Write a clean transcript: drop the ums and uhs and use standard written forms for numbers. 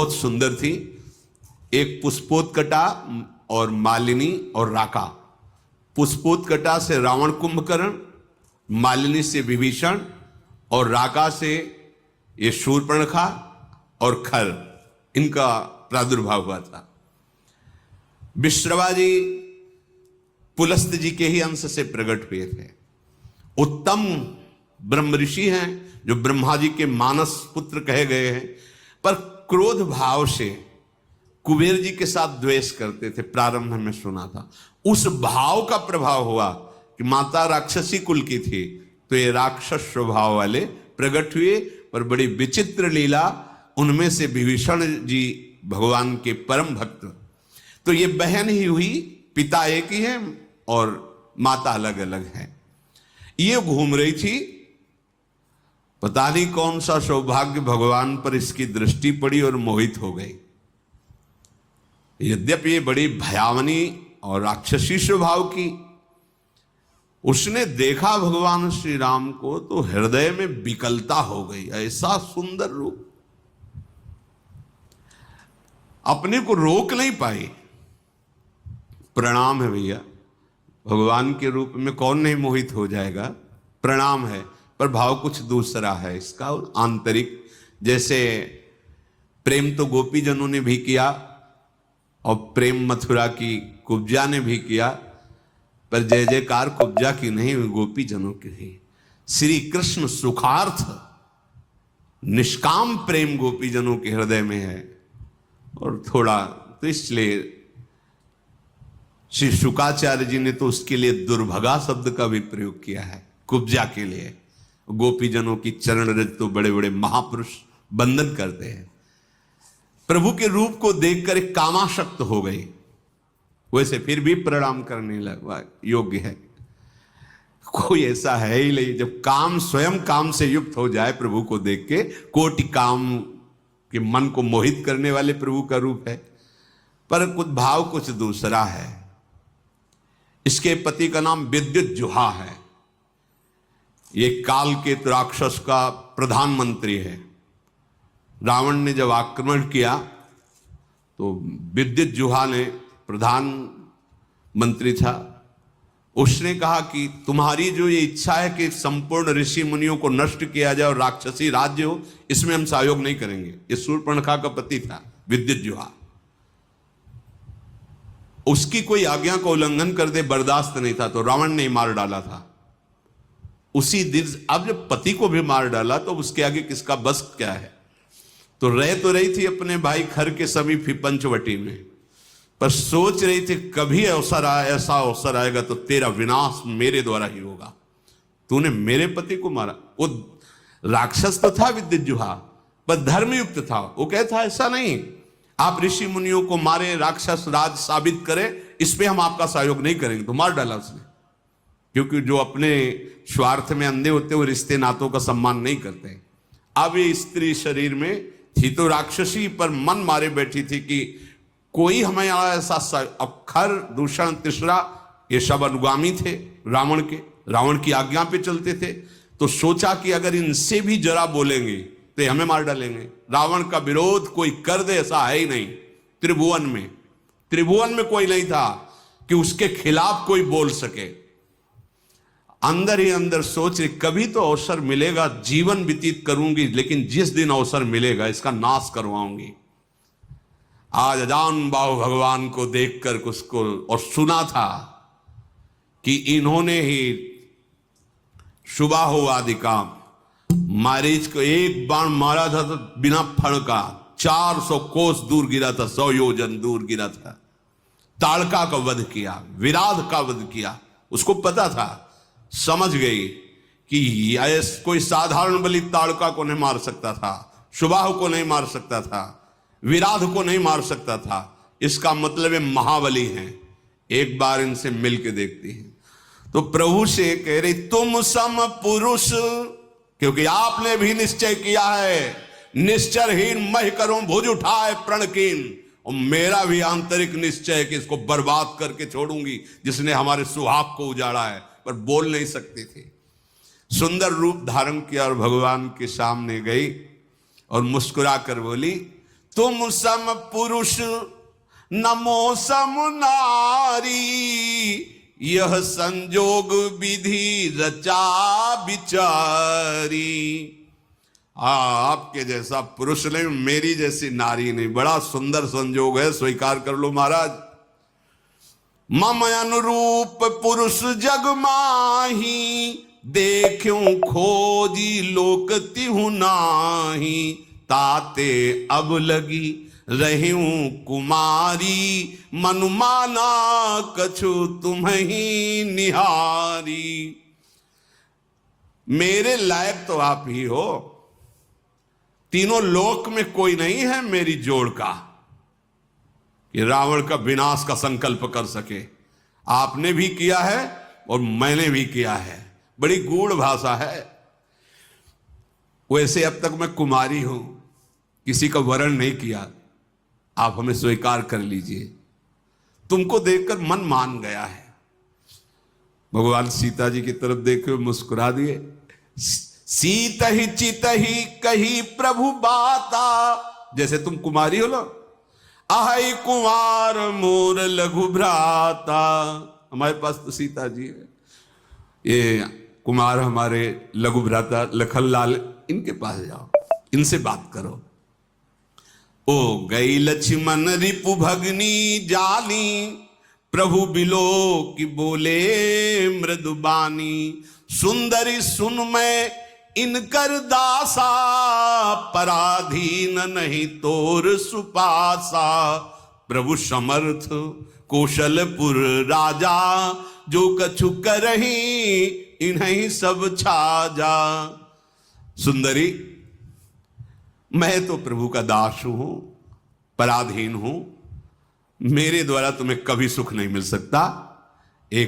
बहुत सुंदर थी। एक पुष्पोत्कटा और मालिनी और राका। पुष्पोत्कटा से रावण कुंभकर्ण, मालिनी से विभीषण और राका से ये शूर्पणखा और खर, इनका प्रादुर्भाव हुआ था। विश्रवा जी पुलस्त जी के ही अंश से प्रकट हुए थे। उत्तम ब्रह्म ऋषि हैं जो ब्रह्मा जी के मानस पुत्र कहे गए हैं, पर क्रोध भाव से कुबेर जी के साथ द्वेष करते थे। प्रारंभ में सुना था, उस भाव का प्रभाव हुआ कि माता राक्षसी कुल की थी, तो ये राक्षस स्वभाव वाले प्रकट हुए। पर बड़ी विचित्र लीला, उनमें से विभीषण जी भगवान के परम भक्त। तो ये बहन ही हुई, पिता एक ही है और माता अलग अलग है। ये घूम रही थी, पता नहीं कौन सा सौभाग्य भगवान पर इसकी दृष्टि पड़ी और मोहित हो गई। यद्यपि ये बड़ी भयावनी और राक्षसी स्वभाव की, उसने देखा भगवान श्री राम को तो हृदय में विकलता हो गई। ऐसा सुंदर रूप, अपने को रोक नहीं पाई। प्रणाम है भैया, भगवान के रूप में कौन नहीं मोहित हो जाएगा, प्रणाम है। पर भाव कुछ दूसरा है इसका, और आंतरिक। जैसे प्रेम तो गोपी जनों ने भी किया और प्रेम मथुरा की कुब्जा ने भी किया, पर जय जयकार कुब्जा की नहीं, गोपी जनों की ही। श्री कृष्ण सुखार्थ निष्काम प्रेम गोपी जनों के हृदय में है। और थोड़ा तो इसलिए श्री शुकाचार्य जी ने तो उसके लिए दुर्भगा शब्द का भी प्रयोग किया है, कुब्जा के लिए। गोपी जनों की चरण रज तो बड़े बड़े महापुरुष बंधन करते हैं। प्रभु के रूप को देखकर एक कामाशक्त हो गई, वैसे फिर भी प्रणाम करने लगा, योग्य है। कोई ऐसा है ही नहीं, जब काम स्वयं काम से युक्त हो जाए प्रभु को देख के, कोटि काम के मन को मोहित करने वाले प्रभु का रूप है। पर कुछ भाव कुछ दूसरा है। इसके पति का नाम विद्युज्जुहा है। ये काल के राक्षस का प्रधानमंत्री है। रावण ने जब आक्रमण किया तो विद्युज्जुहा ने, प्रधानमंत्री था, उसने कहा कि तुम्हारी जो ये इच्छा है कि संपूर्ण ऋषि मुनियों को नष्ट किया जाए और राक्षसी राज्य हो, इसमें हम सहयोग नहीं करेंगे। ये शूर्पणखा का पति था विद्युज्जुहा। उसकी कोई आज्ञा का उल्लंघन कर दे बर्दाश्त नहीं था, तो रावण ने मार डाला था उसी दिन। अब जब पति को भी मार डाला तो उसके आगे किसका बस क्या है। तो रही थी अपने भाई खर के समीप ही पंचवटी में, पर सोच रही थी कभी ऐसा अवसर आएगा तो तेरा विनाश मेरे द्वारा ही होगा। तूने मेरे पति को मारा। वो राक्षस तो था विद्युज्जुहा, पर धर्मयुक्त था। वो कहता ऐसा नहीं, आप ऋषि मुनियों को मारे, राक्षस राज साबित करे, इस पे हम आपका सहयोग नहीं करेंगे। तो मार डाला उसने, क्योंकि जो अपने स्वार्थ में अंधे होते वो रिश्ते नातों का सम्मान नहीं करते। अब ये स्त्री शरीर में थी तो राक्षसी, पर मन मारे बैठी थी कि कोई हमें ऐसा। अक्षर दूषण तीसरा, ये सब अनुगामी थे रावण के, रावण की आज्ञा पे चलते थे। तो सोचा कि अगर इनसे भी जरा बोलेंगे तो हमें मार डालेंगे। रावण का विरोध कोई कर दे ऐसा है ही नहीं। त्रिभुवन में कोई नहीं था कि उसके खिलाफ कोई बोल सके। अंदर ही अंदर सोच रही कभी तो अवसर मिलेगा, जीवन व्यतीत करूंगी, लेकिन जिस दिन अवसर मिलेगा इसका नाश करवाऊंगी। आज अजान बाहु भगवान को देखकर उसको और सुना था कि इन्होंने ही सुबाहु आदि काम, मारीच को एक बाण मारा था तो बिना फण का 400 कोस दूर गिरा था, 100 योजन दूर गिरा था। ताड़का का वध किया, विराध का वध किया। उसको पता था, समझ गई कि कोई साधारण बलि ताड़का को नहीं मार सकता था, सुबाहु को नहीं मार सकता था, विराध को नहीं मार सकता था। इसका मतलब है महाबली हैं, एक बार इनसे मिलके देखती हैं। तो प्रभु से कह रही तुम सम पुरुष, क्योंकि आपने भी निश्चय किया है, निश्चरहीन मह करूं भुज उठाए प्रणकीन। और मेरा भी आंतरिक निश्चय है कि इसको बर्बाद करके छोड़ूंगी, जिसने हमारे सुहाग को उजाड़ा है। पर बोल नहीं सकती थी। सुंदर रूप धारण किया और भगवान के सामने गई और मुस्कुरा कर बोली तुम सम पुरुष नमो सम नारी, यह संजोग विधि रचा विचारी। आपके जैसा पुरुष नहीं, मेरी जैसी नारी नहीं, बड़ा सुंदर संजोग है, स्वीकार कर लो महाराज। मम अनुरूप पुरुष जग माही, देखूं खोजी लोक तिहु नाही। ताते अब लगी रहूं कुमारी, मनुमाना कछु तुम्हीं निहारी। मेरे लायक तो आप ही हो, तीनों लोक में कोई नहीं है मेरी जोड़ का कि रावण का विनाश का संकल्प कर सके। आपने भी किया है और मैंने भी किया है, बड़ी गूढ़ भाषा है। वैसे अब तक मैं कुमारी हूं, किसी का वरण नहीं किया, आप हमें स्वीकार कर लीजिए। तुमको देखकर मन मान गया है। भगवान सीता जी की तरफ देखे मुस्कुरा दिए। सीत ही चित ही कही प्रभु बाता, जैसे तुम कुमारी हो ना, आहै कुमार मोर लघु भ्राता। हमारे पास तो सीता जी है, ये कुमार हमारे लघु भ्राता लखनलाल, इनके पास जाओ, इनसे बात करो। ओ गई लक्ष्मण रिपु भगनी जाली, प्रभु बिलो की बोले मृदुबानी। सुंदरी सुन मैं इनकर दासा, पराधीन नहीं तोर सुपासा। प्रभु समर्थ कौशलपुर राजा, जो कछु करही इन्हीं सब छाजा। सुंदरी, मैं तो प्रभु का दास हूं, पराधीन हूं, मेरे द्वारा तुम्हें कभी सुख नहीं मिल सकता।